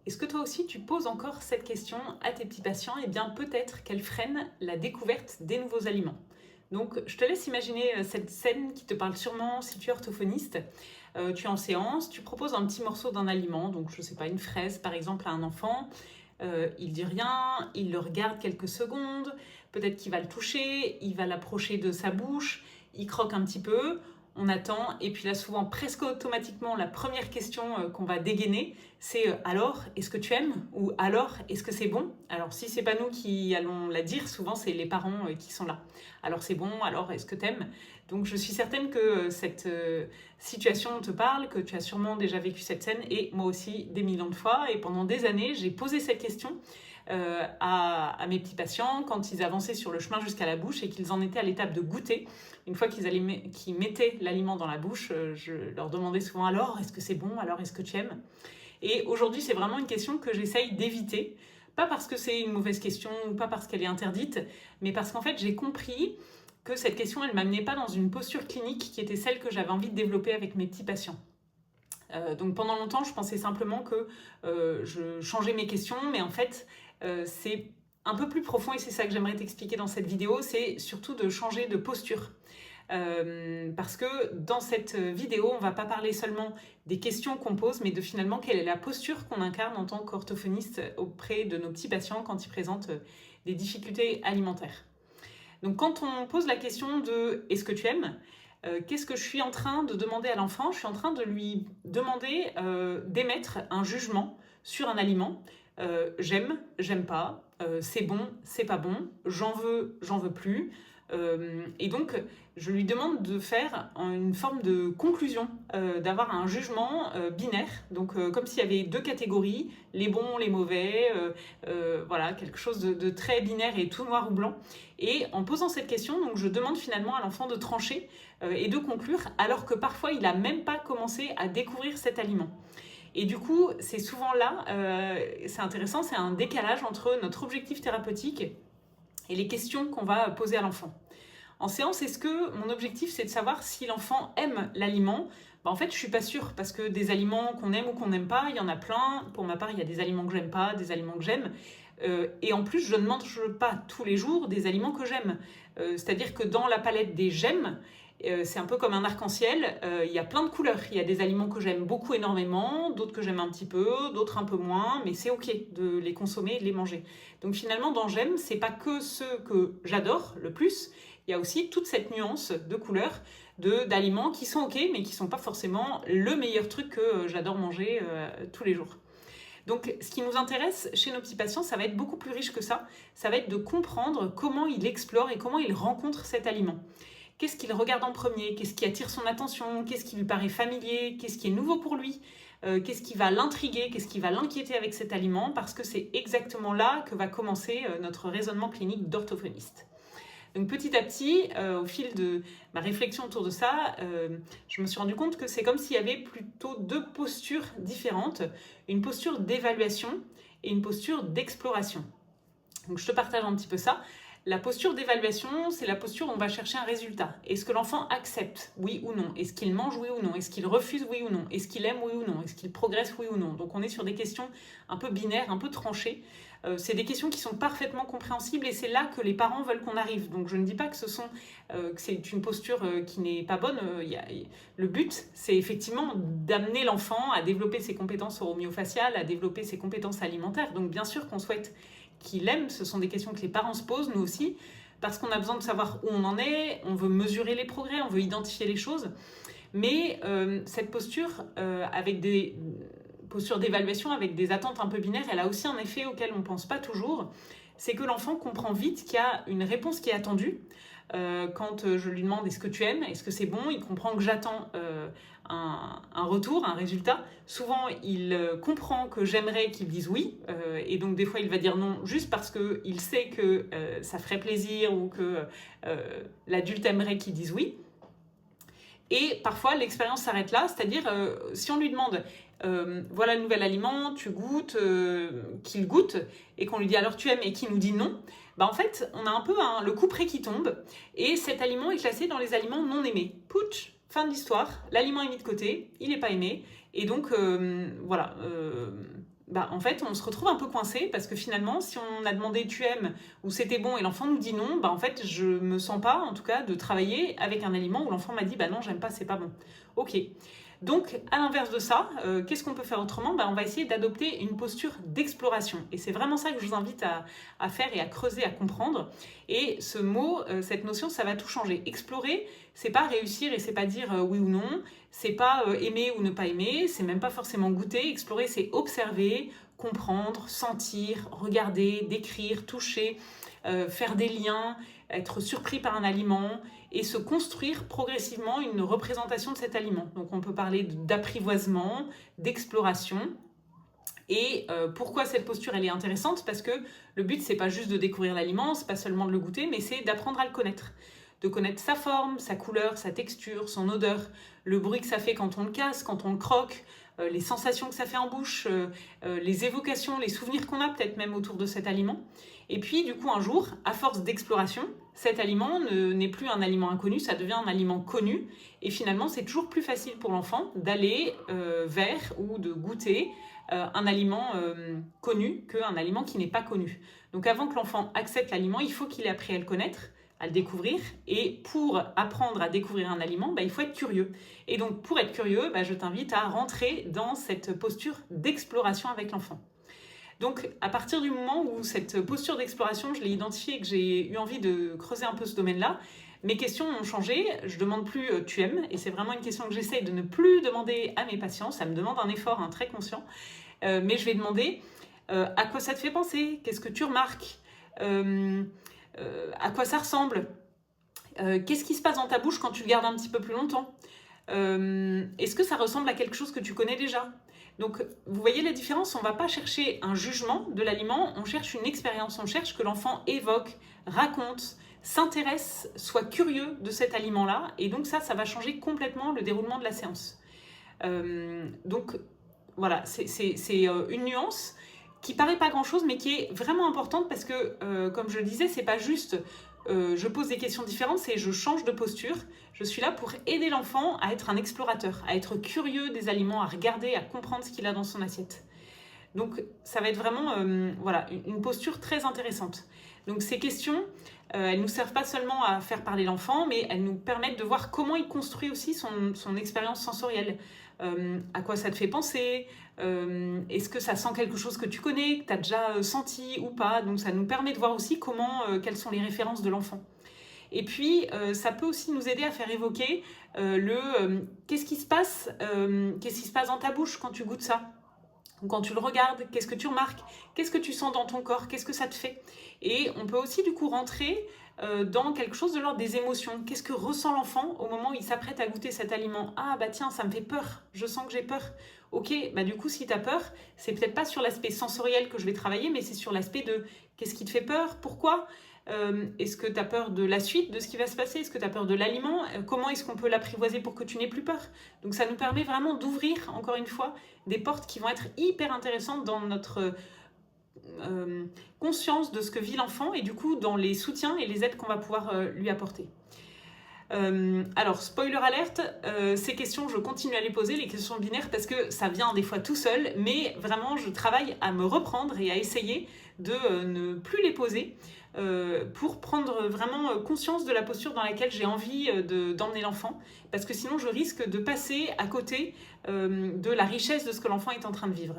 Est-ce que toi aussi tu poses encore cette question à tes petits patients? Eh bien peut-être qu'elle freine la découverte des nouveaux aliments. Donc je te laisse imaginer cette scène qui te parle sûrement si tu es orthophoniste. Tu es en séance, tu proposes un petit morceau d'un aliment, donc je ne sais pas, une fraise par exemple à un enfant. Il dit rien, il le regarde quelques secondes, peut-être qu'il va le toucher, il va l'approcher de sa bouche, il croque un petit peu, on attend, et puis là souvent presque automatiquement la première question qu'on va dégainer, c'est alors est-ce que tu aimes, ou alors est-ce que c'est bon? Alors si c'est pas nous qui allons la dire, souvent c'est les parents qui sont là. Alors c'est bon, alors est-ce que t'aimes? Donc je suis certaine que cette situation te parle, que tu as sûrement déjà vécu cette scène, et moi aussi des millions de fois, et pendant des années j'ai posé cette question à mes petits patients quand ils avançaient sur le chemin jusqu'à la bouche et qu'ils en étaient à l'étape de goûter. Une fois qu'ils mettaient l'aliment dans la bouche, je leur demandais souvent alors est-ce que c'est bon, alors est-ce que tu aimes? Et aujourd'hui c'est vraiment une question que j'essaye d'éviter, pas parce que c'est une mauvaise question ou pas parce qu'elle est interdite, mais parce qu'en fait j'ai compris que cette question elle m'amenait pas dans une posture clinique qui était celle que j'avais envie de développer avec mes petits patients. Donc pendant longtemps, je pensais simplement que je changeais mes questions, mais en fait, c'est un peu plus profond et c'est ça que j'aimerais t'expliquer dans cette vidéo, c'est surtout de changer de posture. Parce que dans cette vidéo, on ne va pas parler seulement des questions qu'on pose, mais de finalement quelle est la posture qu'on incarne en tant qu'orthophoniste auprès de nos petits patients quand ils présentent des difficultés alimentaires. Donc quand on pose la question de « est-ce que tu aimes ?» qu'est-ce que je suis en train de demander à l'enfant? Je suis en train de lui demander d'émettre un jugement sur un aliment. J'aime, j'aime pas, c'est bon, c'est pas bon, j'en veux plus. Et donc, je lui demande de faire une forme de conclusion, d'avoir un jugement binaire, donc comme s'il y avait deux catégories, les bons, les mauvais, voilà, quelque chose de très binaire et tout noir ou blanc. Et en posant cette question, donc, je demande finalement à l'enfant de trancher et de conclure, alors que parfois il n'a même pas commencé à découvrir cet aliment. Et du coup, c'est souvent là, c'est intéressant, c'est un décalage entre notre objectif thérapeutique et les questions qu'on va poser à l'enfant. En séance, est-ce que mon objectif c'est de savoir si l'enfant aime l'aliment? En fait, je suis pas sûre, parce que des aliments qu'on aime ou qu'on n'aime pas, il y en a plein. Pour ma part, il y a des aliments que j'aime pas, des aliments que j'aime. Et en plus, je ne mange pas tous les jours des aliments que j'aime. C'est-à-dire que dans la palette des j'aime, c'est un peu comme un arc-en-ciel, il y a plein de couleurs. Il y a des aliments que j'aime beaucoup énormément, d'autres que j'aime un petit peu, d'autres un peu moins, mais c'est ok de les consommer et de les manger. Donc finalement, dans j'aime, c'est pas que ceux que j'adore le plus, il y a aussi toute cette nuance de couleurs d'aliments qui sont ok, mais qui ne sont pas forcément le meilleur truc que j'adore manger tous les jours. Donc, ce qui nous intéresse chez nos petits patients, ça va être beaucoup plus riche que ça. Ça va être de comprendre comment il explore et comment il rencontre cet aliment. Qu'est-ce qu'il regarde en premier? Qu'est-ce qui attire son attention? Qu'est-ce qui lui paraît familier? Qu'est-ce qui est nouveau pour lui? Qu'est-ce qui va l'intriguer? Qu'est-ce qui va l'inquiéter avec cet aliment? Parce que c'est exactement là que va commencer notre raisonnement clinique d'orthophoniste. Donc petit à petit, au fil de ma réflexion autour de ça, je me suis rendu compte que c'est comme s'il y avait plutôt deux postures différentes, une posture d'évaluation et une posture d'exploration. Donc je te partage un petit peu ça. La posture d'évaluation, c'est la posture où on va chercher un résultat. Est-ce que l'enfant accepte, oui ou non? Est-ce qu'il mange, oui ou non? Est-ce qu'il refuse, oui ou non? Est-ce qu'il aime, oui ou non? Est-ce qu'il progresse, oui ou non? Donc on est sur des questions un peu binaires, un peu tranchées. C'est des questions qui sont parfaitement compréhensibles et c'est là que les parents veulent qu'on arrive. Donc je ne dis pas que c'est une posture qui n'est pas bonne. Le but, c'est effectivement d'amener l'enfant à développer ses compétences oroomyofaciales, à développer ses compétences alimentaires. Donc bien sûr qu'on souhaite qu'il aime, ce sont des questions que les parents se posent, nous aussi, parce qu'on a besoin de savoir où on en est, on veut mesurer les progrès, on veut identifier les choses. Mais cette posture, avec des postures d'évaluation, avec des attentes un peu binaires, elle a aussi un effet auquel on ne pense pas toujours, c'est que l'enfant comprend vite qu'il y a une réponse qui est attendue. Quand je lui demande est-ce que tu aimes, est-ce que c'est bon, il comprend que j'attends un retour, un résultat. Souvent, il comprend que j'aimerais qu'il dise oui, et donc des fois, il va dire non juste parce qu'il sait que ça ferait plaisir ou que l'adulte aimerait qu'il dise oui. Et parfois, l'expérience s'arrête là, c'est-à-dire si on lui demande voilà le nouvel aliment, tu goûtes, qu'il goûte, et qu'on lui dit alors tu aimes et qu'il nous dit non, en fait, on a un peu le couperet qui tombe, et cet aliment est classé dans les aliments non aimés. Pouch, fin de l'histoire, l'aliment est mis de côté, il n'est pas aimé, et donc voilà, en fait, on se retrouve un peu coincé parce que finalement, si on a demandé tu aimes ou c'était bon et l'enfant nous dit non, en fait, je me sens pas, en tout cas, de travailler avec un aliment où l'enfant m'a dit non, j'aime pas, c'est pas bon. Ok. Donc, à l'inverse de ça, qu'est-ce qu'on peut faire autrement? On va essayer d'adopter une posture d'exploration. Et c'est vraiment ça que je vous invite à faire et à creuser, à comprendre. Et ce mot, cette notion, ça va tout changer. Explorer, c'est pas réussir et c'est pas dire oui ou non. C'est pas aimer ou ne pas aimer. C'est même pas forcément goûter. Explorer, c'est observer, comprendre, sentir, regarder, décrire, toucher, faire des liens, être surpris par un aliment et se construire progressivement une représentation de cet aliment. Donc on peut parler d'apprivoisement, d'exploration. Et pourquoi cette posture elle est intéressante? Parce que le but c'est pas juste de découvrir l'aliment, c'est pas seulement de le goûter, mais c'est d'apprendre à le connaître. De connaître sa forme, sa couleur, sa texture, son odeur, le bruit que ça fait quand on le casse, quand on le croque, les sensations que ça fait en bouche, les évocations, les souvenirs qu'on a peut-être même autour de cet aliment. Et puis du coup un jour, à force d'exploration, cet aliment n'est plus un aliment inconnu, ça devient un aliment connu. Et finalement c'est toujours plus facile pour l'enfant d'aller vers ou de goûter un aliment connu qu'un aliment qui n'est pas connu. Donc avant que l'enfant accepte l'aliment, il faut qu'il ait appris à le connaître, à le découvrir. Et pour apprendre à découvrir un aliment, il faut être curieux. Et donc pour être curieux, je t'invite à rentrer dans cette posture d'exploration avec l'enfant. Donc à partir du moment où cette posture d'exploration, je l'ai identifiée et que j'ai eu envie de creuser un peu ce domaine-là, mes questions ont changé. Je ne demande plus tu aimes, et c'est vraiment une question que j'essaye de ne plus demander à mes patients. Ça me demande un effort très conscient, mais je vais demander à quoi ça te fait penser, qu'est-ce que tu remarques, à quoi ça ressemble, qu'est-ce qui se passe dans ta bouche quand tu le gardes un petit peu plus longtemps, est-ce que ça ressemble à quelque chose que tu connais déjà? Donc, vous voyez la différence? On ne va pas chercher un jugement de l'aliment, on cherche une expérience, on cherche que l'enfant évoque, raconte, s'intéresse, soit curieux de cet aliment-là. Et donc ça va changer complètement le déroulement de la séance. Donc, voilà, c'est une nuance qui paraît pas grand-chose, mais qui est vraiment importante parce que, comme je le disais, c'est pas juste je pose des questions différentes, c'est je change de posture. Je suis là pour aider l'enfant à être un explorateur, à être curieux des aliments, à regarder, à comprendre ce qu'il a dans son assiette. Donc ça va être vraiment une posture très intéressante. Donc ces questions, elles ne nous servent pas seulement à faire parler l'enfant, mais elles nous permettent de voir comment il construit aussi son expérience sensorielle. À quoi ça te fait penser, est-ce que ça sent quelque chose que tu connais, que tu as déjà senti ou pas. Donc ça nous permet de voir aussi quelles sont les références de l'enfant. Et puis ça peut aussi nous aider à faire évoquer qu'est-ce qui se passe dans ta bouche quand tu goûtes ça. Quand tu le regardes, qu'est-ce que tu remarques? Qu'est-ce que tu sens dans ton corps? Qu'est-ce que ça te fait? Et on peut aussi du coup rentrer dans quelque chose de l'ordre des émotions. Qu'est-ce que ressent l'enfant au moment où il s'apprête à goûter cet aliment? Ah tiens, ça me fait peur, je sens que j'ai peur. Ok, du coup si tu as peur, c'est peut-être pas sur l'aspect sensoriel que je vais travailler, mais c'est sur l'aspect de qu'est-ce qui te fait peur? Pourquoi? Est-ce que tu as peur de la suite, de ce qui va se passer? Est-ce que tu as peur de l'aliment? Comment est-ce qu'on peut l'apprivoiser pour que tu n'aies plus peur? Donc ça nous permet vraiment d'ouvrir, encore une fois, des portes qui vont être hyper intéressantes dans notre conscience de ce que vit l'enfant et du coup dans les soutiens et les aides qu'on va pouvoir lui apporter. Alors, spoiler alerte, ces questions, je continue à les poser, les questions binaires, parce que ça vient des fois tout seul, mais vraiment, je travaille à me reprendre et à essayer de ne plus les poser pour prendre vraiment conscience de la posture dans laquelle j'ai envie d'emmener l'enfant, parce que sinon, je risque de passer à côté de la richesse de ce que l'enfant est en train de vivre.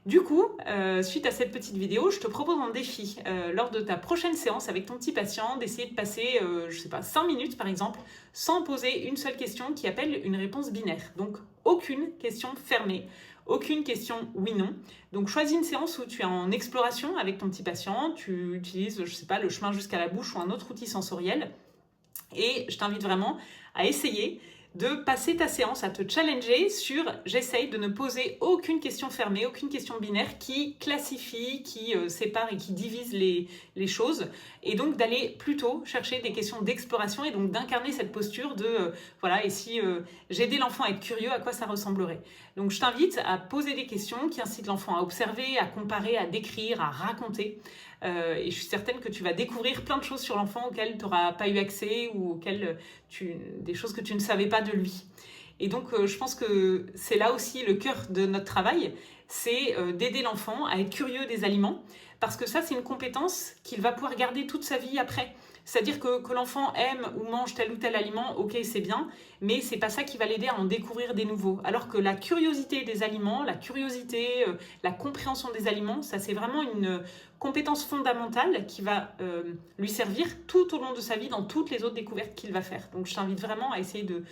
Du coup, suite à cette petite vidéo, je te propose un défi lors de ta prochaine séance avec ton petit patient d'essayer de passer, 5 minutes par exemple, sans poser une seule question qui appelle une réponse binaire. Donc, aucune question fermée, aucune question oui-non. Donc, choisis une séance où tu es en exploration avec ton petit patient, tu utilises, le chemin jusqu'à la bouche ou un autre outil sensoriel. Et je t'invite vraiment à essayer de passer ta séance à te challenger sur j'essaye de ne poser aucune question fermée, aucune question binaire qui classifie, qui sépare et qui divise les choses, et donc d'aller plutôt chercher des questions d'exploration et donc d'incarner cette posture de et si j'aidais l'enfant à être curieux, à quoi ça ressemblerait. Donc je t'invite à poser des questions qui incitent l'enfant à observer, à comparer, à décrire, à raconter. Et je suis certaine que tu vas découvrir plein de choses sur l'enfant auxquelles tu n'auras pas eu accès ou des choses que tu ne savais pas de lui. Et donc, je pense que c'est là aussi le cœur de notre travail, c'est d'aider l'enfant à être curieux des aliments, parce que ça, c'est une compétence qu'il va pouvoir garder toute sa vie après. C'est-à-dire que l'enfant aime ou mange tel ou tel aliment, ok, c'est bien, mais c'est pas ça qui va l'aider à en découvrir des nouveaux. Alors que la curiosité des aliments, la curiosité, la compréhension des aliments, ça c'est vraiment une compétence fondamentale qui va lui servir tout au long de sa vie dans toutes les autres découvertes qu'il va faire. Donc je t'invite vraiment à essayer de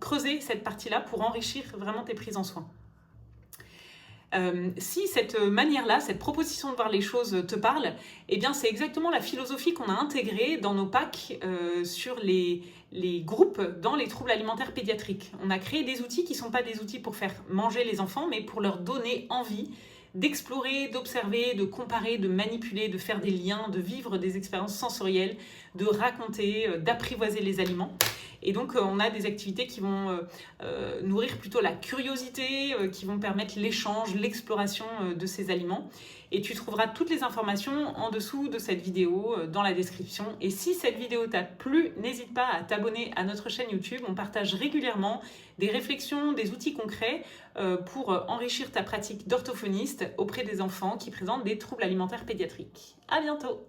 creuser cette partie-là pour enrichir vraiment tes prises en soin. Si cette manière-là, cette proposition de voir les choses te parle, eh bien c'est exactement la philosophie qu'on a intégrée dans nos packs sur les groupes dans les troubles alimentaires pédiatriques. On a créé des outils qui ne sont pas des outils pour faire manger les enfants, mais pour leur donner envie d'explorer, d'observer, de comparer, de manipuler, de faire des liens, de vivre des expériences sensorielles, de raconter, d'apprivoiser les aliments. Et donc, on a des activités qui vont nourrir plutôt la curiosité, qui vont permettre l'échange, l'exploration de ces aliments. Et tu trouveras toutes les informations en dessous de cette vidéo, dans la description. Et si cette vidéo t'a plu, n'hésite pas à t'abonner à notre chaîne YouTube. On partage régulièrement des réflexions, des outils concrets pour enrichir ta pratique d'orthophoniste auprès des enfants qui présentent des troubles alimentaires pédiatriques. À bientôt!